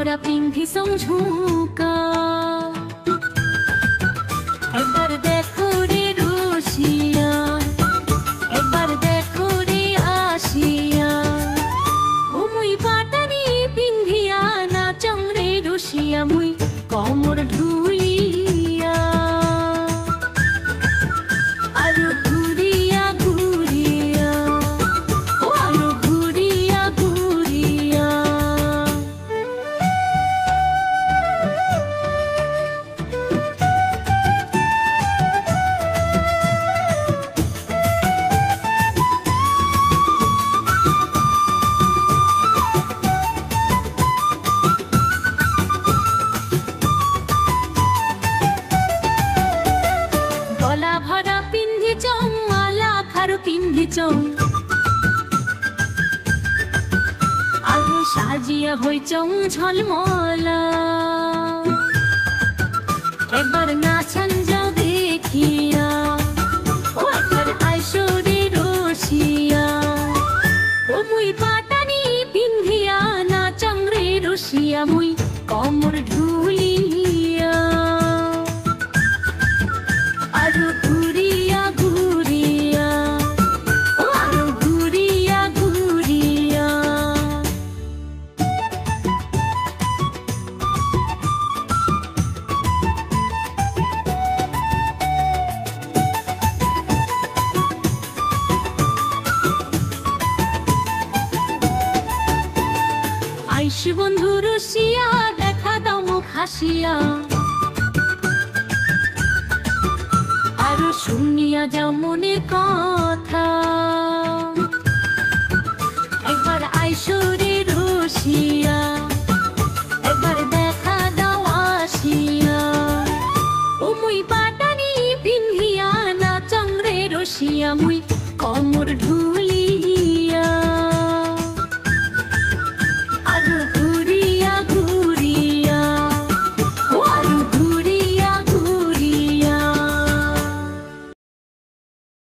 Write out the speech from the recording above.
ভরা পিন্ধিছং ঝুমকা একবার দেখো রে রসিয়া একবার দেখো রে আসিয়া ও মুই পাটানি পিন্ধিয়া নাচং রে রসিয়া মুই কমর ঢুলিয়া আরো ঘুরিয়া ঘুরিয়া ও আরো ঘুরিয়া ঘুরিয়া গলা ভরা পিন্ধিছং মালা খারু পিন্ধিছং আরো সাজিয়া হইছং ঝলমলা একবার নাচন যাও দেখিয়া ও একবার আইসো রে রসিয়া ও মুই পাটানি পিন্ধিয়া নাচং রে রসিয়া মুই কমর ঢুলিয়া আরো ঘুরিয়া ঘুরিয়া ও আরো ঘুরিয়া ঘুরিয়া আইসি বন্ধু রসিয়া দেখা দাও মুখ হাসিয়া আরো শুনিয়া যাও মনের কথা একবার আইসো রে রসিয়া